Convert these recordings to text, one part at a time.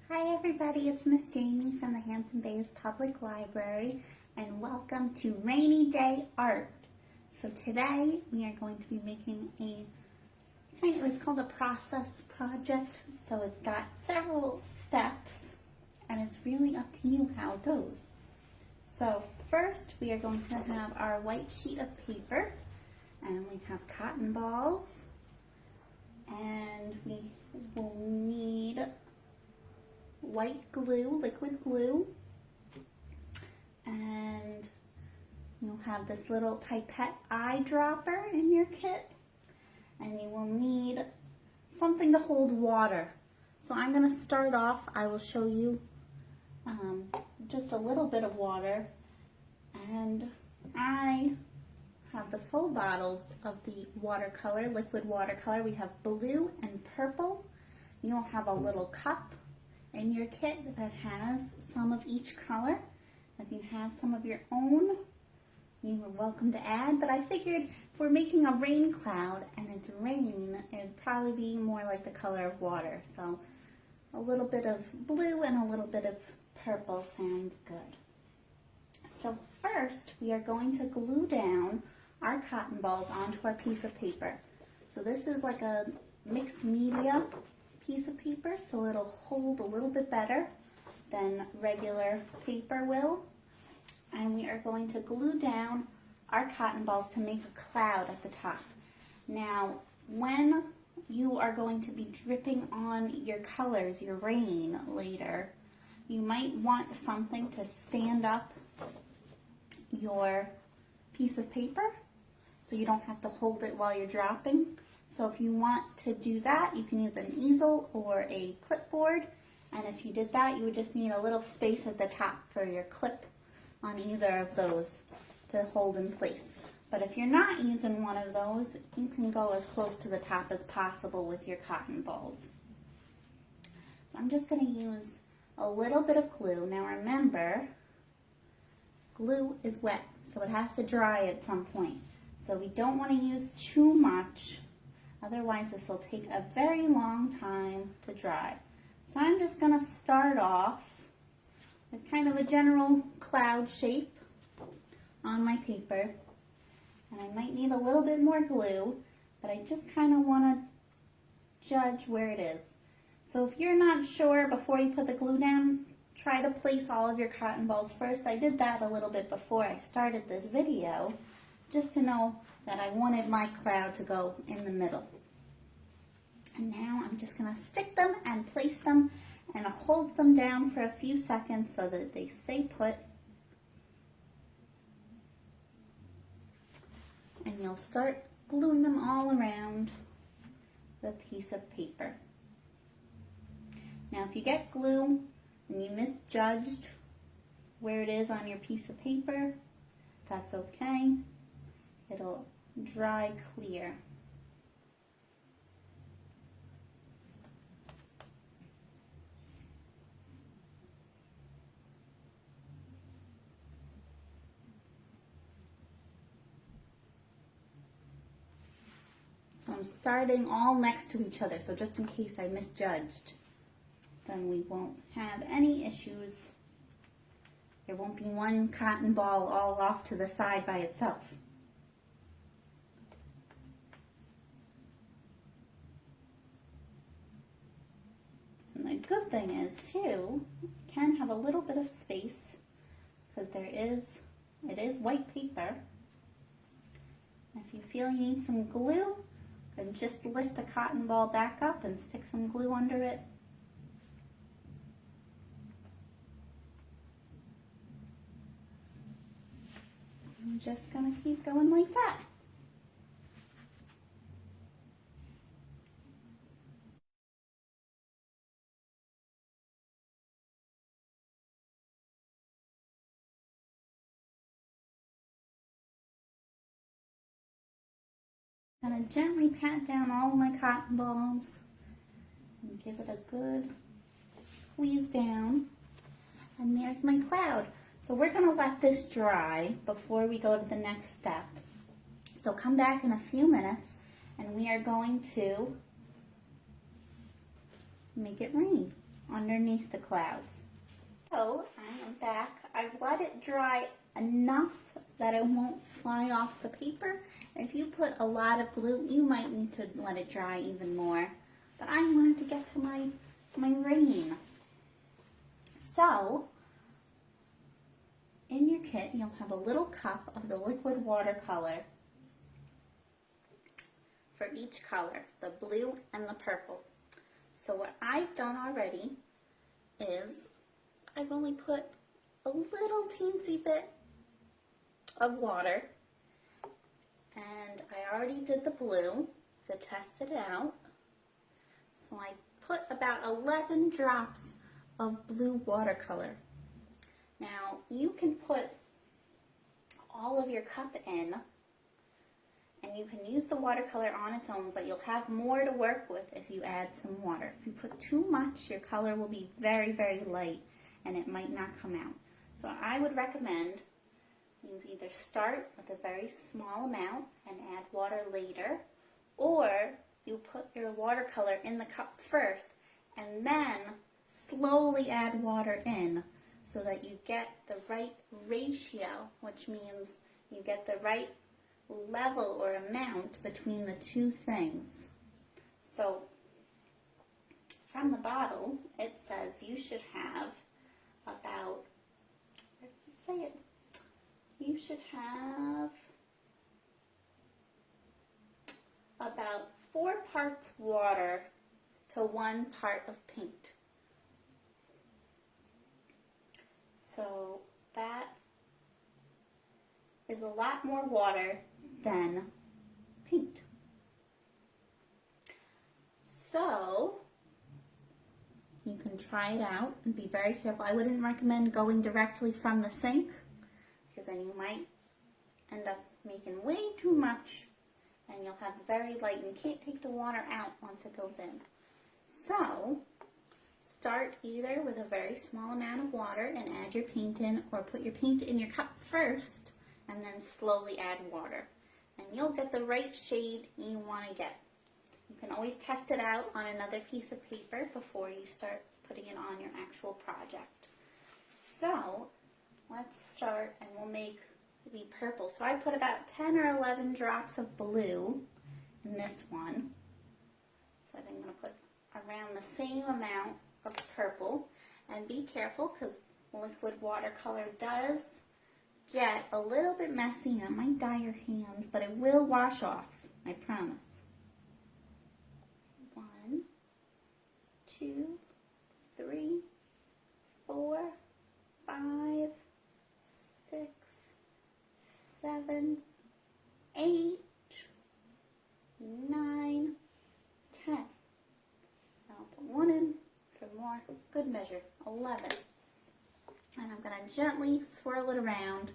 Hi everybody, it's Miss Jaimie from the Hampton Bays Public Library and welcome to Rainy Day Art. So today we are going to be making it's called a process project. So it's got several steps and it's really up to you how it goes. So first we are going to have our white sheet of paper and we have cotton balls and we will need white glue, liquid glue, and you'll have this little pipette eyedropper in your kit, and you will need something to hold water. So I'm going to start off, I will show you just a little bit of water, and I have the full bottles of the watercolor, liquid watercolor. We have blue and purple. You'll have a little cup in your kit that has some of each color. If you have some of your own, you are welcome to add, but I figured if we're making a rain cloud and it's rain, it'd probably be more like the color of water. So a little bit of blue and a little bit of purple sounds good. So first we are going to glue down our cotton balls onto our piece of paper. So this is like a mixed media piece of paper, so it'll hold a little bit better than regular paper will. And we are going to glue down our cotton balls to make a cloud at the top. Now, when you are going to be dripping on your colors, your rain later, you might want something to stand up your piece of paper so you don't have to hold it while you're dropping. So if you want to do that, you can use an easel or a clipboard. And if you did that, you would just need a little space at the top for your clip on either of those to hold in place. But if you're not using one of those, you can go as close to the top as possible with your cotton balls. So I'm just going to use a little bit of glue. Now remember, glue is wet, so it has to dry at some point. So we don't want to use too much. Otherwise, this will take a very long time to dry. So I'm just going to start off with kind of a general cloud shape on my paper. And I might need a little bit more glue, but I just kind of want to judge where it is. So if you're not sure before you put the glue down, try to place all of your cotton balls first. I did that a little bit before I started this video, just to know that I wanted my cloud to go in the middle. And now I'm just going to stick them and place them and hold them down for a few seconds so that they stay put. And you'll start gluing them all around the piece of paper. Now if you get glue and you misjudged where it is on your piece of paper, that's okay. It'll dry clear. So I'm starting all next to each other, so just in case I misjudged, then we won't have any issues. There won't be one cotton ball all off to the side by itself. And the good thing is too, you can have a little bit of space because it is white paper. If you feel you need some glue, then just lift a cotton ball back up and stick some glue under it. I'm just going to keep going like that. I'm going to gently pat down all of my cotton balls and give it a good squeeze down. And there's my cloud. So we're going to let this dry before we go to the next step. So come back in a few minutes and we are going to make it rain. underneath the clouds. So I am back. I've let it dry enough that it won't slide off the paper. If you put a lot of glue, you might need to let it dry even more. But I wanted to get to my rain. So in your kit, you'll have a little cup of the liquid watercolor for each color, the blue and the purple. So what I've done already is I've only put a little teensy bit of water, and I already did the blue to test it out. So I put about 11 drops of blue watercolor. Now you can put all of your cup in, and you can use the watercolor on its own, but you'll have more to work with if you add some water. If you put too much, your color will be very, very light and it might not come out. So I would recommend you either start with a very small amount and add water later, or you put your watercolor in the cup first and then slowly add water in so that you get the right ratio, which means you get the right level or amount between the two things. So from the bottle, it says you should have about, where does it say it? You should have about 4 parts water to 1 part of paint. So that is a lot more water than paint. So you can try it out and be very careful. I wouldn't recommend going directly from the sink, because then you might end up making way too much and you'll have very light, and you can't take the water out once it goes in. So start either with a very small amount of water and add your paint in, or put your paint in your cup first and then slowly add water. And you'll get the right shade you want to get. You can always test it out on another piece of paper before you start putting it on your actual project. So let's start, and we'll make the purple. So I put about 10 or 11 drops of blue in this one. So I think I'm going to put around the same amount of purple. And be careful, because liquid watercolor does get a little bit messy and it might dye your hands, but it will wash off, I promise. 1, 2, 3, 4, 5, 6, 7, 8, 9, 10. I'll put 1 in for more good measure, 11. And I'm going to gently swirl it around.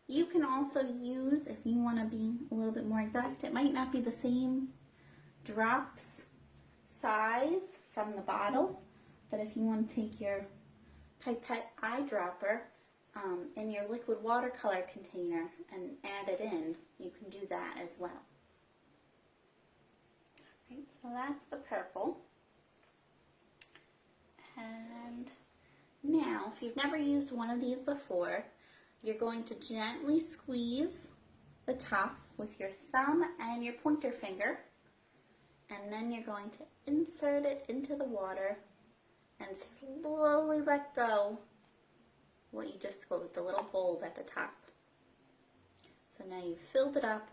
You can also use, if you want to be a little bit more exact, it might not be the same drops size from the bottle, but if you want to take your pipette eyedropper in your liquid watercolor container and add it in, you can do that as well. Alright, so that's the purple. And now, if you've never used one of these before, you're going to gently squeeze the top with your thumb and your pointer finger, and then you're going to insert it into the water and slowly let go what you just squeezed, the little bulb at the top. So now you've filled it up,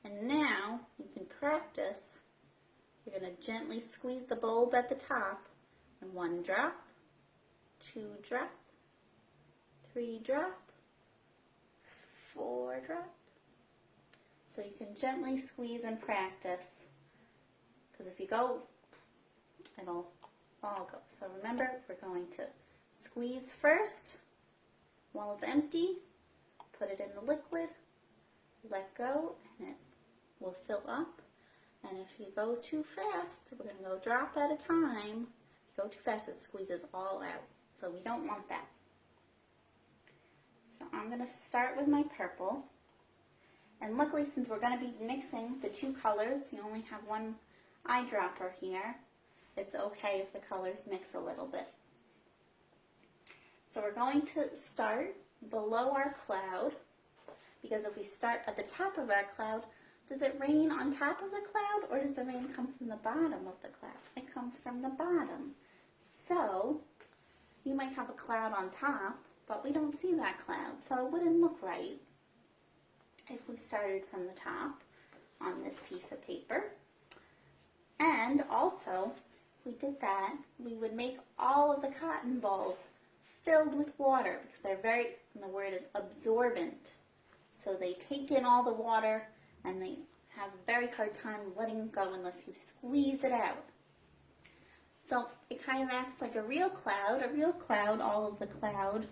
and now you can practice. You're going to gently squeeze the bulb at the top, and 1 drop, 2 drop, 3 drop, 4 drop. So you can gently squeeze and practice, because if you go, it'll all go. So remember, we're going to squeeze first while it's empty, put it in the liquid, let go, and it will fill up. And if you go too fast, we're going to go drop at a time. If you go too fast, it squeezes all out. So we don't want that. So I'm going to start with my purple. And luckily, since we're going to be mixing the 2 colors, you only have 1 eyedropper here. it's okay if the colors mix a little bit. So we're going to start below our cloud, because if we start at the top of our cloud, does it rain on top of the cloud or does the rain come from the bottom of the cloud? It comes from the bottom. So you might have a cloud on top, but we don't see that cloud, so it wouldn't look right if we started from the top on this piece of paper. And also, if we did that, we would make all of the cotton balls filled with water, because they're very, and the word is absorbent. So they take in all the water and they have a very hard time letting it go unless you squeeze it out. So it kind of acts like a real cloud. A real cloud, all of the cloud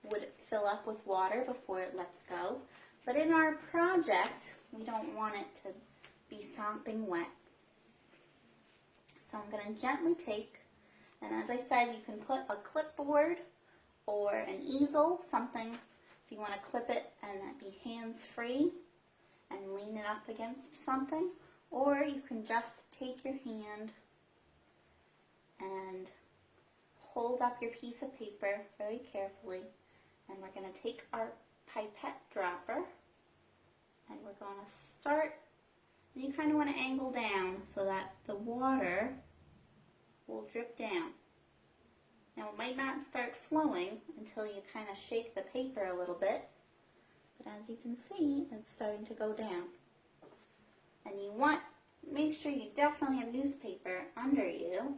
would fill up with water before it lets go. But in our project, we don't want it to be sopping wet. So I'm going to gently take, and as I said, you can put a clipboard or an easel, something, if you want to clip it and be hands-free and lean it up against something. Or you can just take your hand and hold up your piece of paper very carefully, and we're going to take our pipette dropper and we're going to start, and you kind of want to angle down so that the water will drip down. Now it might not start flowing until you kind of shake the paper a little bit, but as you can see, it's starting to go down. And you want, make sure you definitely have newspaper under you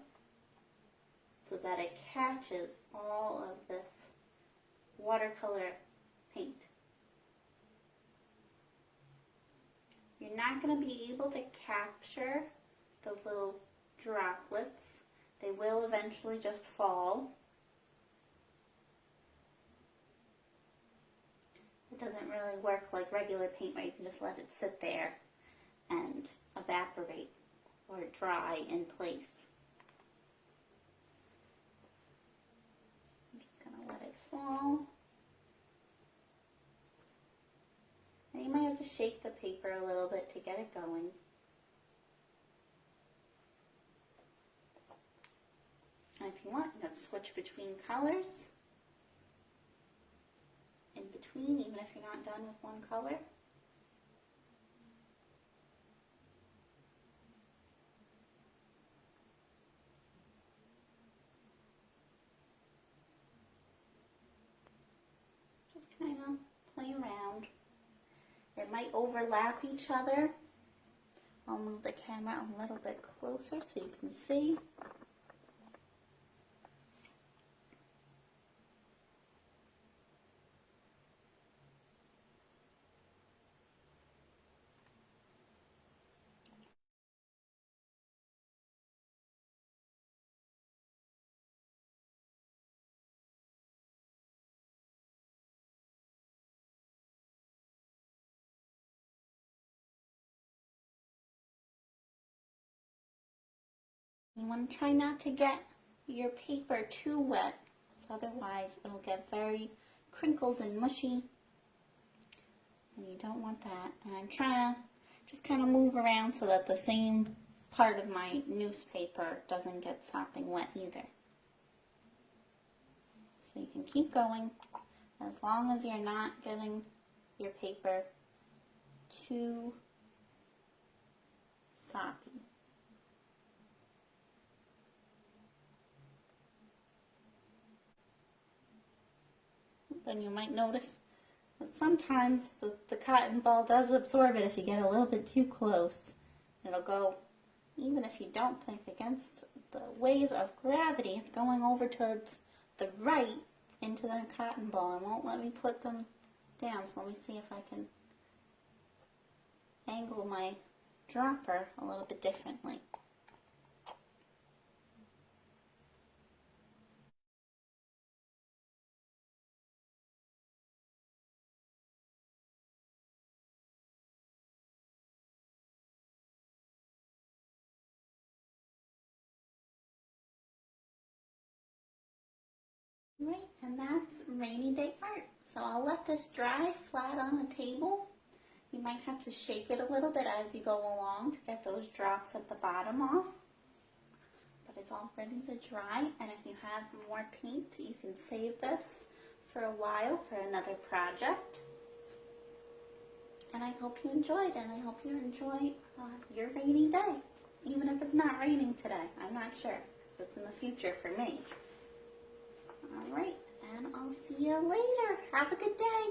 so that it catches all of this watercolor paint. You're not going to be able to capture those little droplets. They will eventually just fall. It doesn't really work like regular paint where you can just let it sit there and evaporate or dry in place. I'm just going to let it fall. And you might have to shake the paper a little bit to get it going. And if you want, you can switch between colors in between, even if you're not done with one color. Just kind of play around. It might overlap each other. I'll move the camera a little bit closer so you can see. You want to try not to get your paper too wet, because otherwise it'll get very crinkled and mushy, and you don't want that. And I'm trying to just kind of move around so that the same part of my newspaper doesn't get sopping wet either. So you can keep going as long as you're not getting your paper too soppy. And you might notice that sometimes the cotton ball does absorb it if you get a little bit too close. It'll go, even if you don't think against the ways of gravity, it's going over towards the right into the cotton ball and won't let me put them down. So let me see if I can angle my dropper a little bit differently. Right, and that's rainy day art. So I'll let this dry flat on a table. You might have to shake it a little bit as you go along to get those drops at the bottom off. But but it's all ready to dry. And if you have more paint, you can save this for a while for another project. And I hope you enjoyed, and I hope you enjoy your rainy day, even if it's not raining today. I'm not sure, because it's in the future for me. All right, and I'll see you later. Have a good day.